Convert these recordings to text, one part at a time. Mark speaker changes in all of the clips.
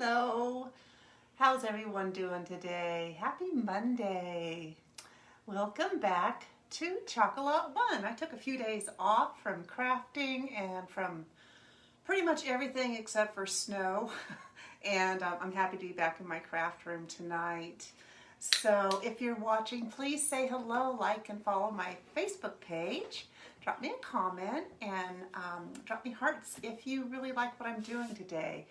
Speaker 1: Hello, how's everyone doing today? Happy Monday. Welcome back to Chocolate One. I took a few days off from crafting and from pretty much everything except for snow. And I'm happy to be back in my craft room tonight. So if you're watching, please say hello, like, and follow my Facebook page. Drop me a comment and drop me hearts if you really like what I'm doing today.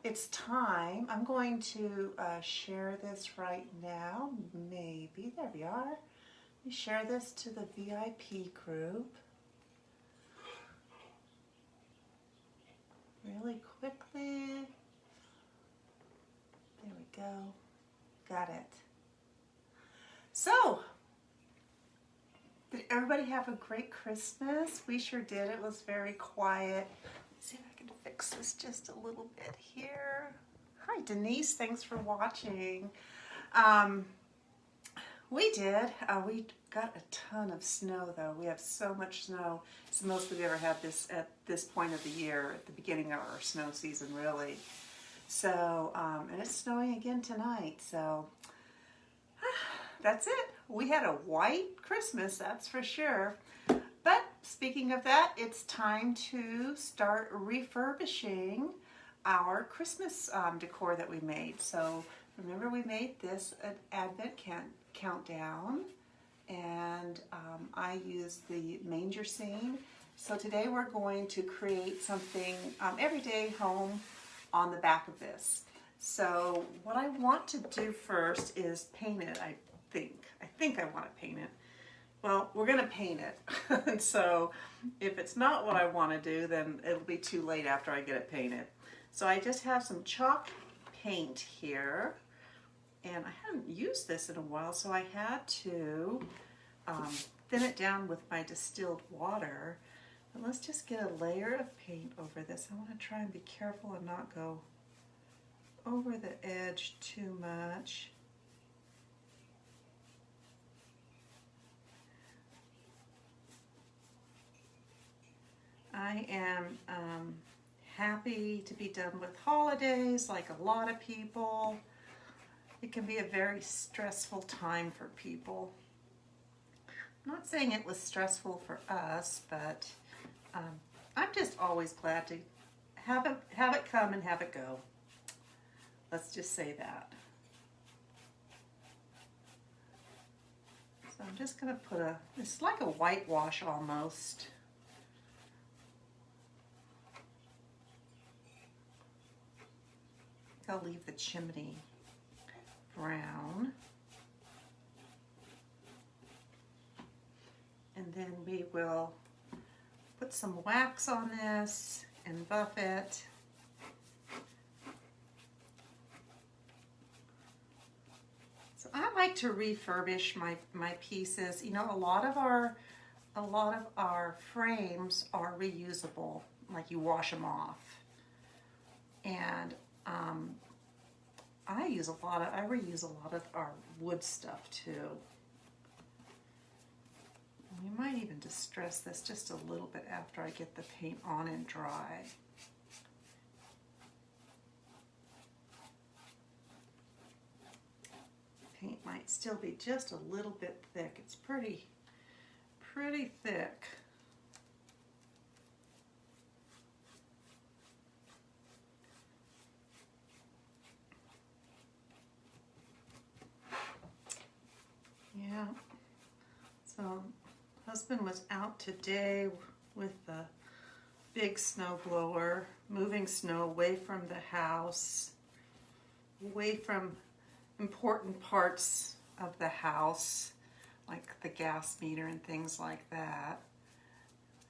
Speaker 1: It's time. I'm going to share this right now. Maybe. There we are. Let me share this to the VIP group. Really quickly. There we go. Got it. So, did everybody have a great Christmas? We sure did. It was very quiet. Let's see if I can fix this just a little bit here. Hi, Denise. Thanks for watching. We did. We got a ton of snow, though. We have so much snow. It's the most we've ever had this at this point of the year, at the beginning of our snow season, really. So, and it's snowing again tonight. So, that's it. We had a white Christmas, that's for sure. But speaking of that, it's time to start refurbishing our Christmas decor that we made. So remember, we made this an Advent countdown, and I used the manger scene. So today we're going to create something everyday home on the back of this. So what I want to do first is paint it. I think I want to paint it. Well, we're going to paint it. And so if it's not what I want to do, then it'll be too late after I get it painted. So I just have some chalk paint here. And I haven't used this in a while, so I had to thin it down with my distilled water. But let's just get a layer of paint over this. I want to try and be careful and not go over the edge too much. I am happy to be done with holidays, like a lot of people. It can be a very stressful time for people. I'm not saying it was stressful for us, but I'm just always glad to have it come and have it go. Let's just say that. So I'm just going to put it's like a whitewash almost. I'll leave the chimney brown. And then we will put some wax on this and buff it. So I like to refurbish my pieces. You know, a lot of our frames are reusable, like you wash them off. And I reuse a lot of our wood stuff too. We might even distress this just a little bit after I get the paint on and dry. Paint might still be just a little bit thick. It's pretty thick. Yeah, so husband was out today with the big snow blower, moving snow away from the house, away from important parts of the house, like the gas meter and things like that.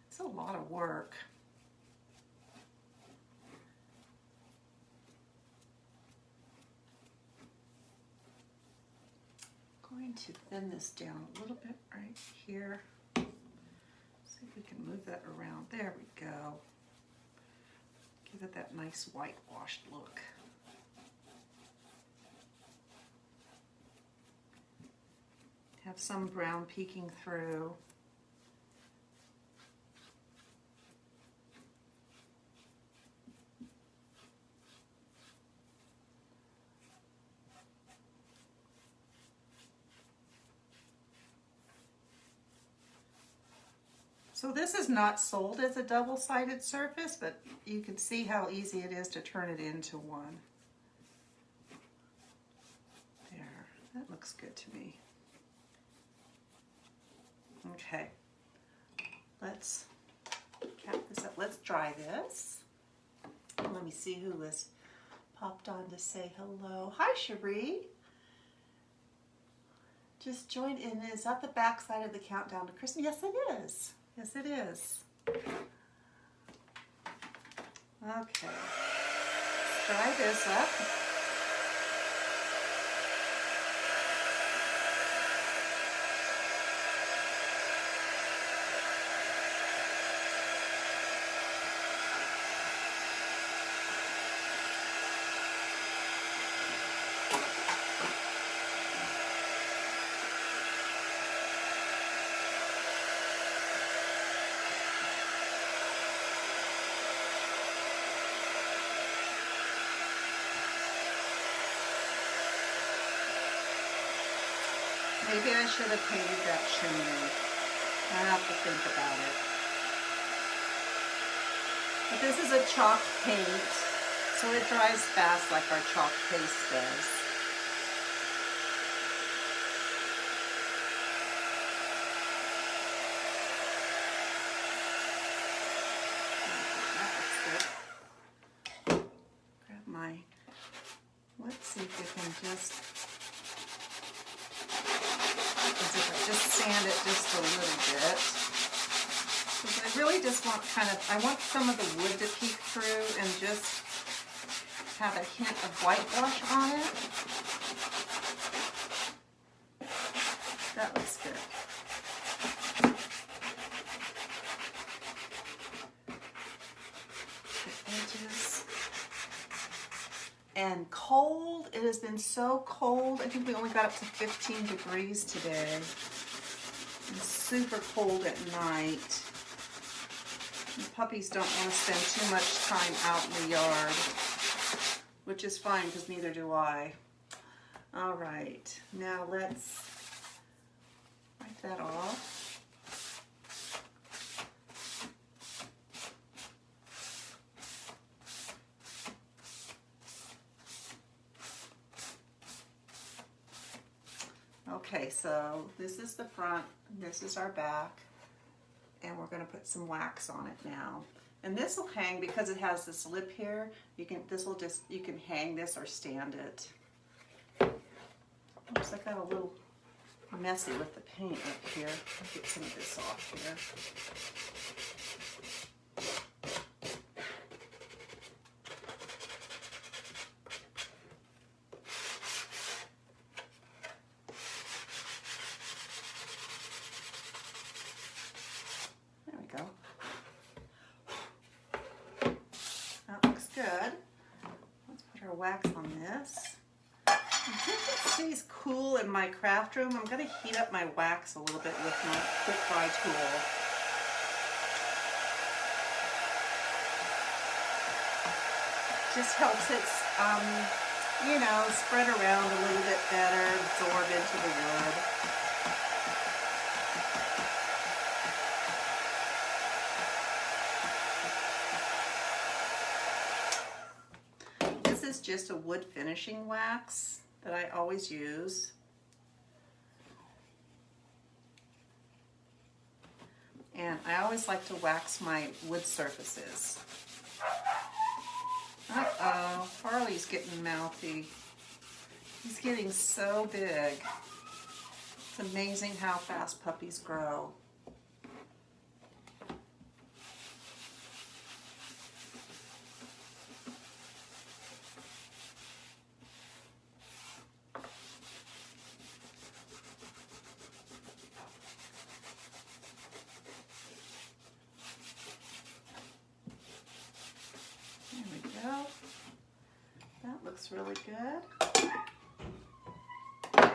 Speaker 1: It's a lot of work. Going to thin this down a little bit right here. See if we can move that around. There we go. Give it that nice whitewashed look. Have some brown peeking through. So this is not sold as a double-sided surface, but you can see how easy it is to turn it into one. There, that looks good to me. Okay, let's cap this up. Let's dry this. Let me see who has popped on to say hello. Hi, Cherie. Just joined in. Is that the back side of the countdown to Christmas? Yes, it is. Yes, it is. Okay. Let's dry this up. Maybe I should have painted that chimney. I have to think about it. But this is a chalk paint, so it dries fast like our chalk paste does. That looks good. Grab my, let's see if we can just sand it just a little bit. Because I really just want I want some of the wood to peek through and just have a hint of whitewash on it. That looks good. The edges. And cold, it has been so cold. I think we only got up to 15 degrees today. It's super cold at night. The puppies don't want to spend too much time out in the yard, which is fine because neither do I. All right, now let's wipe that off. Okay, so this is the front, this is our back, and we're going to put some wax on it now. And this will hang because it has this lip here. You can hang this or stand it. Oops, I got a little messy with the paint up here. I'll get some of this off here. Wax on this. I think it stays cool in my craft room. I'm going to heat up my wax a little bit with my quick dry tool. Just helps it, you know, spread around a little bit better, absorb into the wood. Just a wood finishing wax that I always use. And I always like to wax my wood surfaces. Uh-oh, Harley's getting mouthy. He's getting so big. It's amazing how fast puppies grow. Really good. I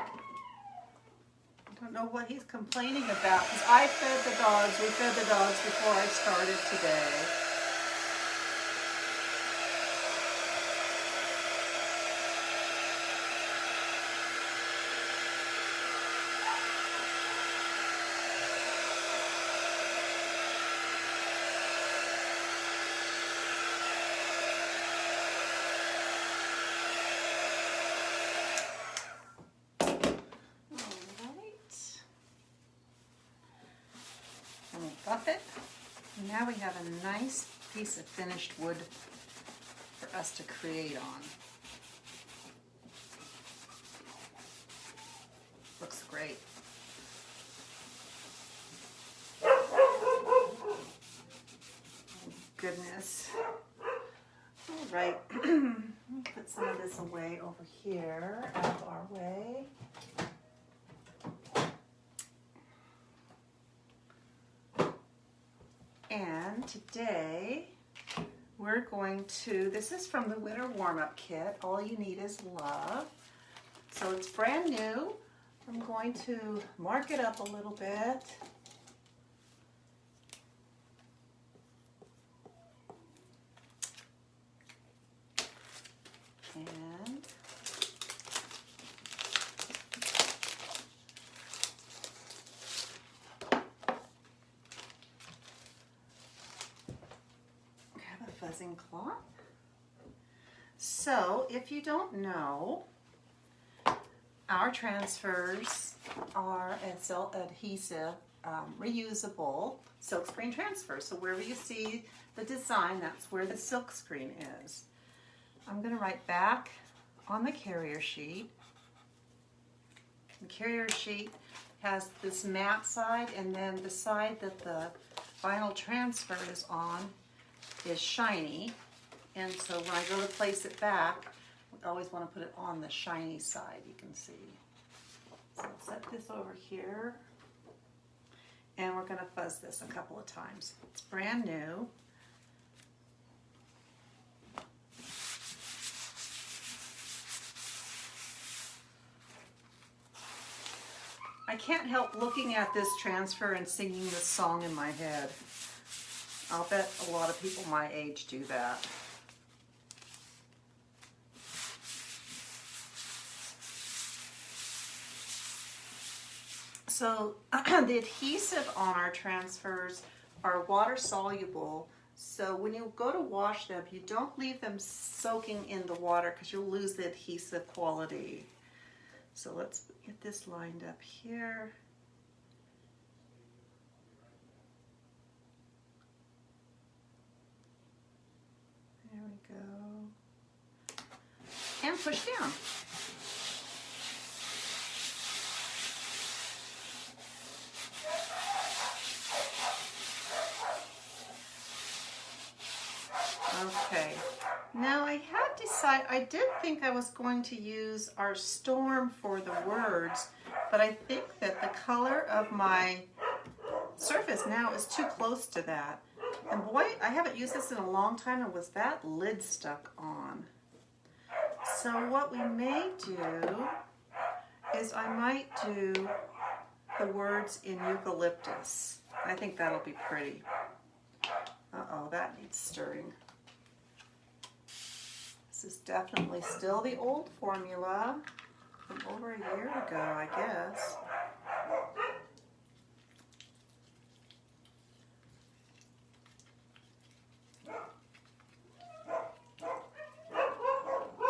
Speaker 1: don't know what he's complaining about because I fed the dogs. We fed the dogs before I started today. now we have a nice piece of finished wood for us to create on. Looks great. Goodness. All right, put some of this away over here, out of our way. And today we're going to, this is from the winter warm-up kit, All You Need Is Love. So it's brand new. I'm going to mark it up a little bit. And grab a fuzzing cloth. So if you don't know, our transfers are adhesive, reusable silkscreen transfers. So wherever you see the design, that's where the silkscreen is. I'm going to write back on the carrier sheet. The carrier sheet has this matte side, and then the side that the vinyl transfer is on is shiny. And so when I go to place it back, I always want to put it on the shiny side, you can see. So I'll set this over here, and we're going to fuzz this a couple of times. It's brand new. I can't help looking at this transfer and singing this song in my head. I'll bet a lot of people my age do that. So the adhesive on our transfers are water soluble. So when you go to wash them, you don't leave them soaking in the water because you'll lose the adhesive quality. So let's get this lined up here. There we go. And push down. Okay. Now I had decided, I did think I was going to use our storm for the words, but I think that the color of my surface now is too close to that. And boy, I haven't used this in a long time, and was that lid stuck on. So what we may do is I might do the words in eucalyptus. I think that'll be pretty. Uh-oh, that needs stirring. This is definitely still the old formula from over a year ago, I guess.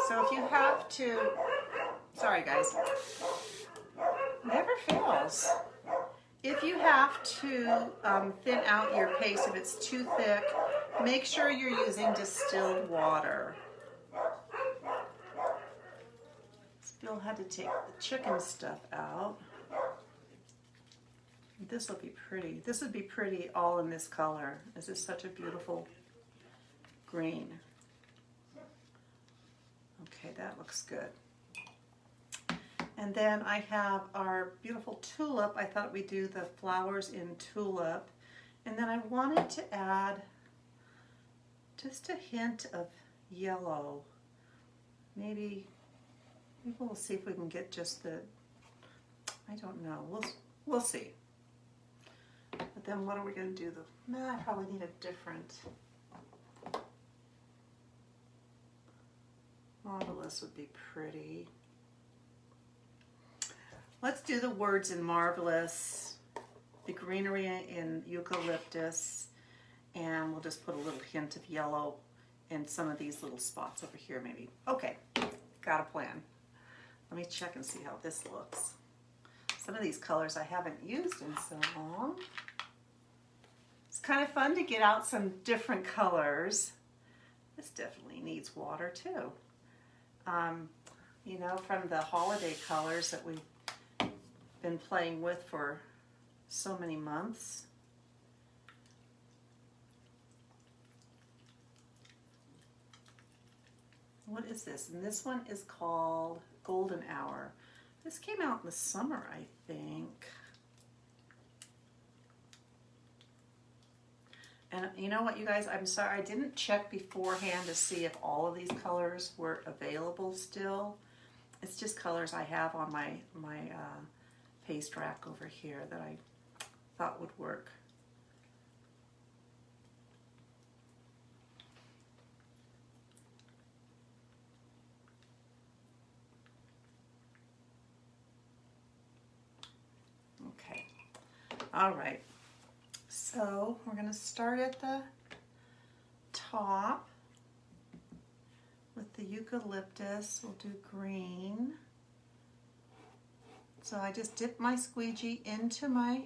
Speaker 1: So if you have to, sorry guys, never fails. If you have to thin out your paste, if it's too thick, make sure you're using distilled water. Still had to take the chicken stuff out. This will be pretty. This would be pretty all in this color. This is such a beautiful green. Okay, that looks good. And then I have our beautiful tulip. I thought we'd do the flowers in tulip. And then I wanted to add just a hint of yellow. Maybe we'll see if we can get just the, I don't know, we'll see. But then what are we going to do? I probably need a different, Marvelous would be pretty. Let's do the words in Marvelous, the greenery in eucalyptus, and we'll just put a little hint of yellow in some of these little spots over here maybe. Okay, got a plan. Let me check and see how this looks. Some of these colors I haven't used in so long. It's kind of fun to get out some different colors. This definitely needs water too. You know, from the holiday colors that we've been playing with for so many months. What is this? And this one is called Golden Hour. This came out in the summer, I think. And you know what, you guys, I'm sorry, I didn't check beforehand to see if all of these colors were available still. It's just colors I have on my paste rack over here that I thought would work. Okay, all right. So we're going to start at the top with the eucalyptus. We'll do green. So I just dip my squeegee into my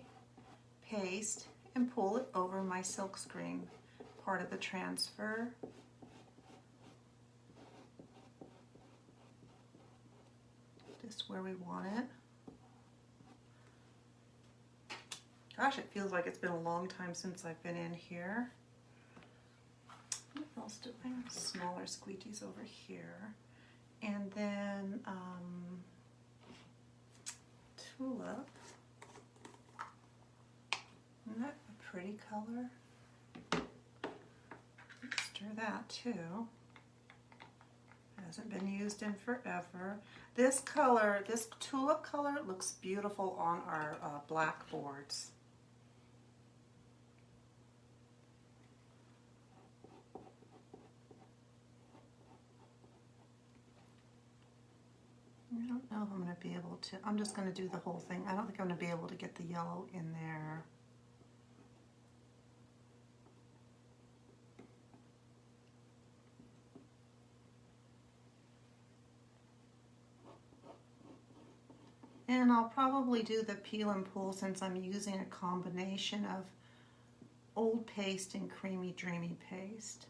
Speaker 1: paste and pull it over my silkscreen part of the transfer. Just where we want it. Gosh, it feels like it's been a long time since I've been in here. What else do I have? Smaller squeegees over here. And then tulip. Isn't that a pretty color? Stir that too. Hasn't been used in forever. This color, this tulip color, looks beautiful on our blackboards. I don't know if I'm going to be able to, I'm just going to do the whole thing. I don't think I'm going to be able to get the yellow in there. And I'll probably do the peel and pull since I'm using a combination of old paste and creamy dreamy paste.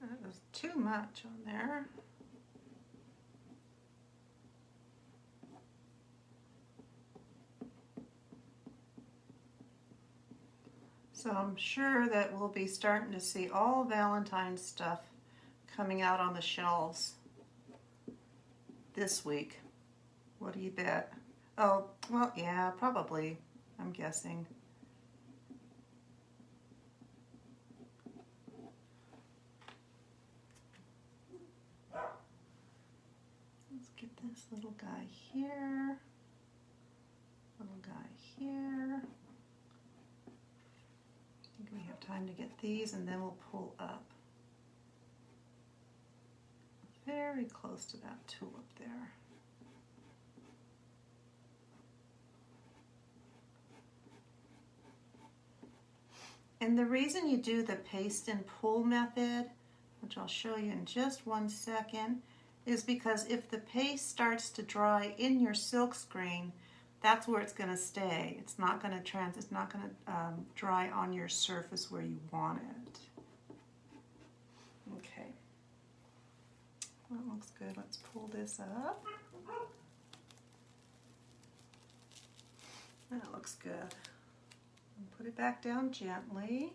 Speaker 1: That was too much on there. So I'm sure that we'll be starting to see all Valentine's stuff coming out on the shelves this week. What do you bet? Oh, well, yeah, probably, I'm guessing. Let's get this little guy here, little guy here. I think we have time to get these and then we'll pull up. Very close to that tulip there. And the reason you do the paste and pull method, which I'll show you in just one second, is because if the paste starts to dry in your silk screen, that's where it's going to stay. It's not going to dry on your surface where you want it. Okay. That looks good. Let's pull this up. That looks good. And put it back down gently.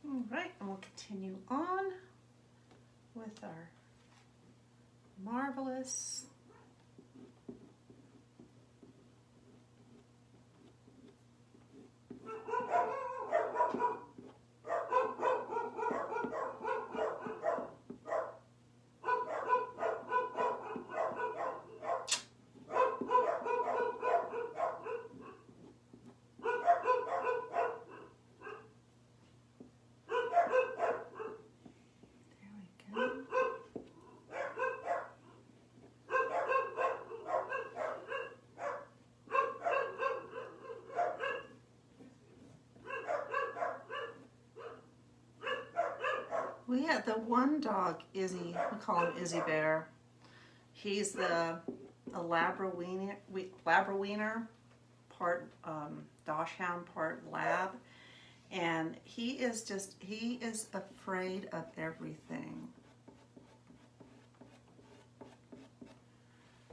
Speaker 1: All right, and we'll continue on with our marvelous We had the one dog, Izzy, we call him Izzy Bear. He's a Labrawiener, part Dachshund, part Lab. And he is afraid of everything.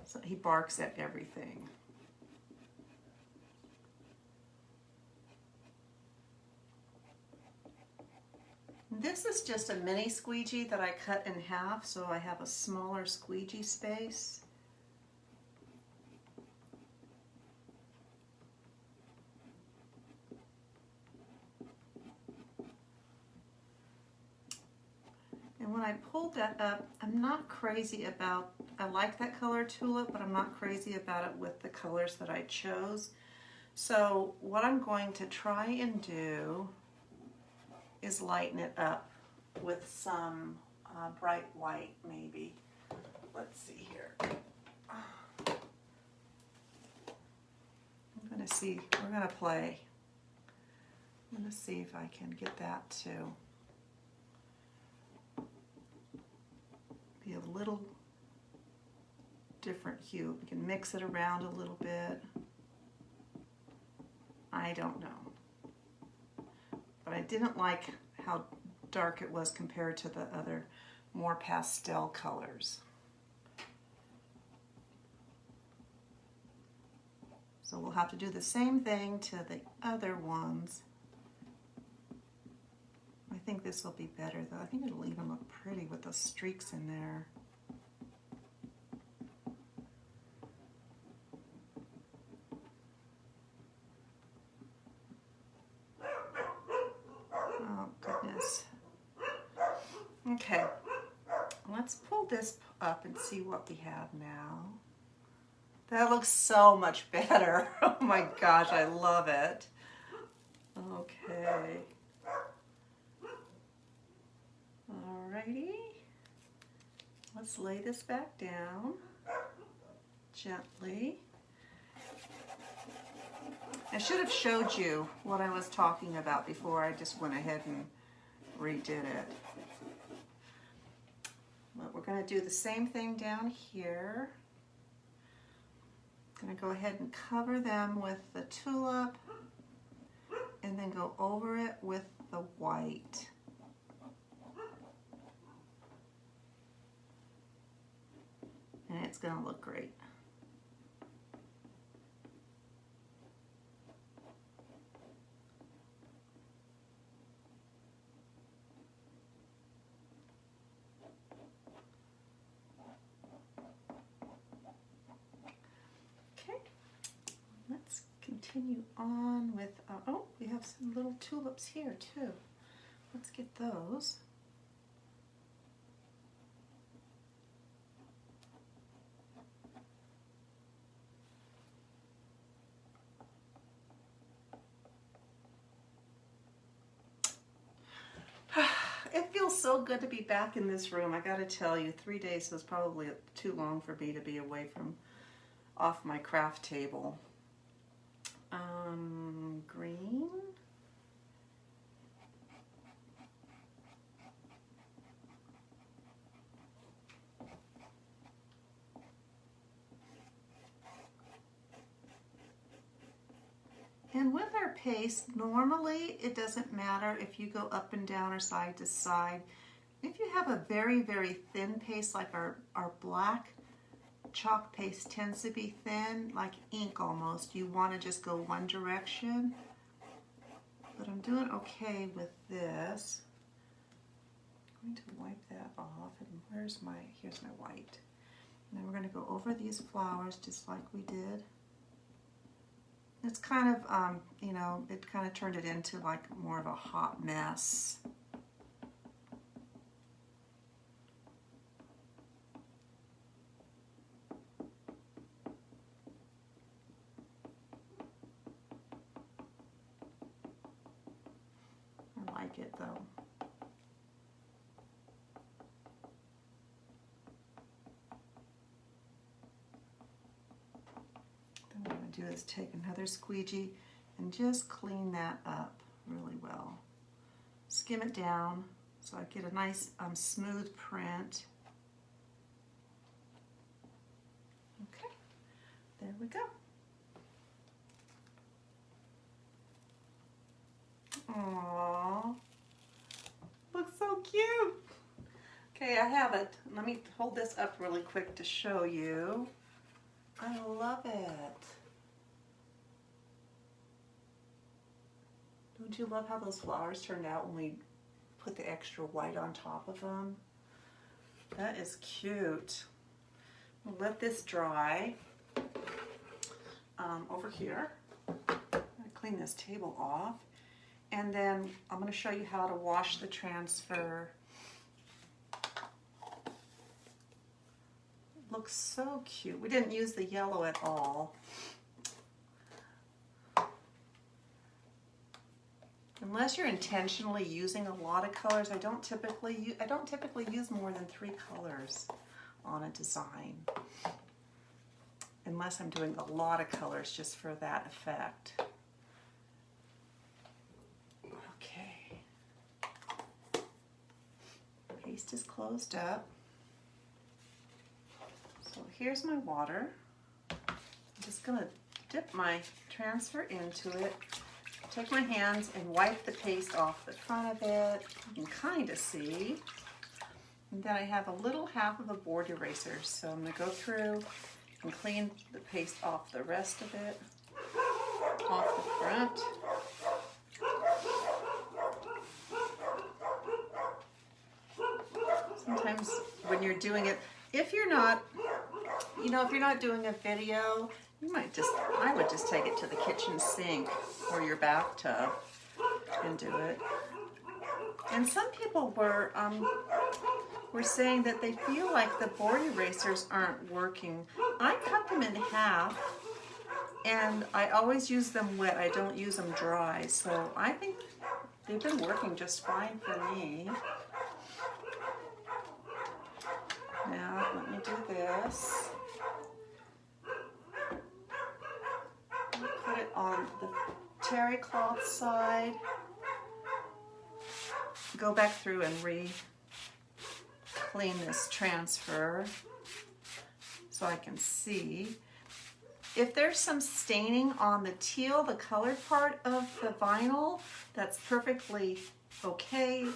Speaker 1: So he barks at everything. This is just a mini squeegee that I cut in half, so I have a smaller squeegee space. And when I pulled that up, I'm not crazy about, I like that color tulip, but I'm not crazy about it with the colors that I chose. So what I'm going to try and do is lighten it up with some bright white, maybe. Let's see here. I'm gonna see, we're gonna play. I'm gonna see if I can get that to be a little different hue. We can mix it around a little bit. I don't know. But I didn't like how dark it was compared to the other more pastel colors. So we'll have to do the same thing to the other ones. I think this will be better though. I think it'll even look pretty with the streaks in there. Oh goodness. Okay, let's pull this up and see what we have now. That looks so much better. Oh my gosh, I love it. Okay. Alrighty. Let's lay this back down gently. I should have showed you what I was talking about before I just went ahead and redid it. But we're going to do the same thing down here. I'm going to go ahead and cover them with the tulip and then go over it with the white. And it's going to look great. Continue on with, oh, we have some little tulips here too. Let's get those. It feels so good to be back in this room. I gotta tell you, 3 days was probably too long for me to be away from off my craft table. Green. And with our paste, normally it doesn't matter if you go up and down or side to side. If you have a very, very thin paste, like our black chalk paste tends to be thin, like ink almost, you want to just go one direction. But I'm doing okay with this. I'm going to wipe that off, and here's my white. And then we're going to go over these flowers just like we did. It's kind of, you know, it kind of turned it into like more of a hot mess. I like it though. Then what I'm going to do is take another squeegee and just clean that up really well. Skim it down. so I get a nice smooth print. Okay, there we go. Aww, looks so cute. Okay, I have it. Let me hold this up really quick to show you. I love it. Don't you love how those flowers turned out when we put the extra white on top of them? That is cute. We'll let this dry over here. I'm going to clean this table off. And then I'm going to show you how to wash the transfer. Looks so cute. We didn't use the yellow at all. Unless you're intentionally using a lot of colors, I don't typically use more than 3 colors on a design. Unless I'm doing a lot of colors just for that effect. Okay. Paste is closed up. So here's my water. I'm just going to dip my transfer into it. Take my hands and wipe the paste off the front of it. You can kind of see. And then I have a little half of a board eraser. So I'm going to go through and clean the paste off the rest of it, off the front. Sometimes when you're doing it, if you're not doing a video, I would just take it to the kitchen sink or your bathtub and do it. And some people were saying that they feel like the board erasers aren't working. I cut them in half, and I always use them wet. I don't use them dry, so I think they've been working just fine for me. Now, let me do this. Put it on the terry cloth side. Go back through and clean this transfer so I can see. If there's some staining on the teal, the colored part of the vinyl, that's perfectly okay.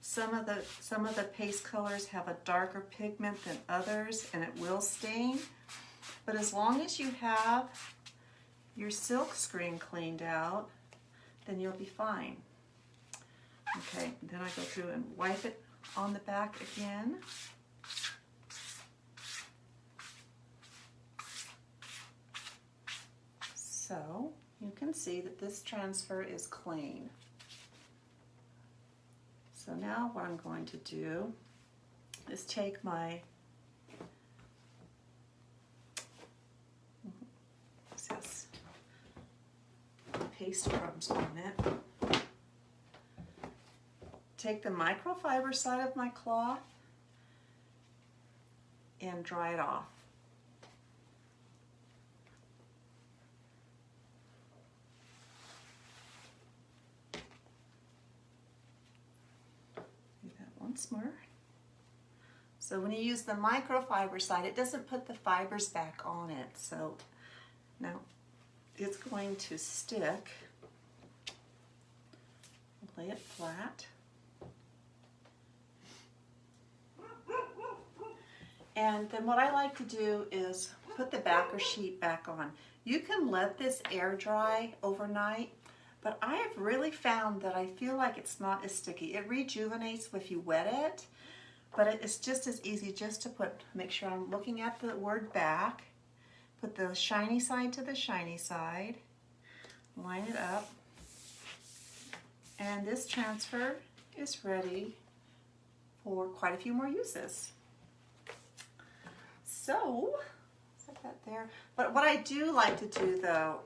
Speaker 1: Some of the paste colors have a darker pigment than others, and it will stain. But as long as you have your silk screen cleaned out, then you'll be fine. Okay, then I go through and wipe it on the back again. So you can see that this transfer is clean. So now what I'm going to do is take my paste crumbs on it. Take the microfiber side of my cloth and dry it off. Do that once more. So when you use the microfiber side, it doesn't put the fibers back on it. So now it's going to stick. Lay it flat. And then what I like to do is put the backer sheet back on. You can let this air dry overnight, but I have really found that I feel like it's not as sticky. It rejuvenates if you wet it, but it's just as easy just to make sure I'm looking at the word back, put the shiny side to the shiny side, line it up, and this transfer is ready for quite a few more uses. So, set that there. But what I do like to do though,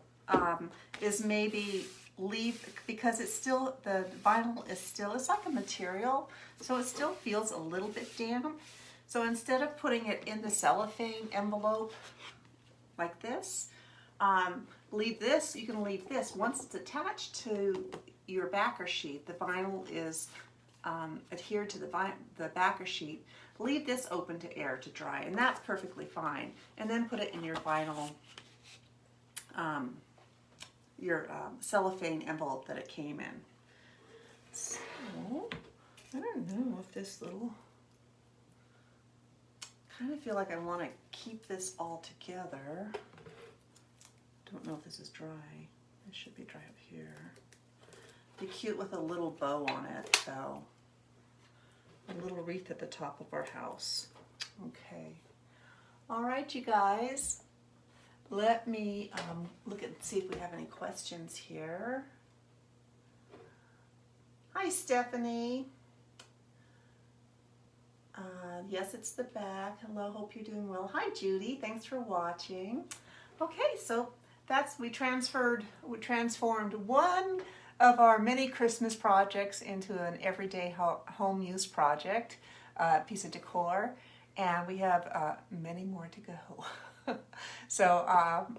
Speaker 1: is maybe leave, because it's still, the vinyl is still, it's like a material, so it still feels a little bit damp. So instead of putting it in the cellophane envelope like this, leave this, you can leave this. Once it's attached to your backer sheet, the vinyl is adhered to the backer sheet, leave this open to air to dry, and that's perfectly fine. And then put it in your vinyl, cellophane envelope that it came in. So, I don't know if this little, kind of feel like I want to keep this all together. Don't know if this is dry. It should be dry up here. Be cute with a little bow on it, though. A little wreath at the top of our house. Okay. All right, you guys. Let me look and see if we have any questions here. Hi, Stephanie. Yes, it's the back. Hello, hope you're doing well. Hi, Judy. Thanks for watching. Okay, so we transformed one of our many Christmas projects into an everyday home use project, piece of decor, and we have many more to go. So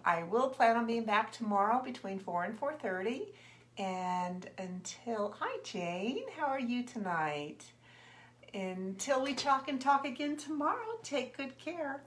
Speaker 1: I will plan on being back tomorrow between 4 and 4:30. And hi Jane, how are you tonight? Until we talk again tomorrow, take good care.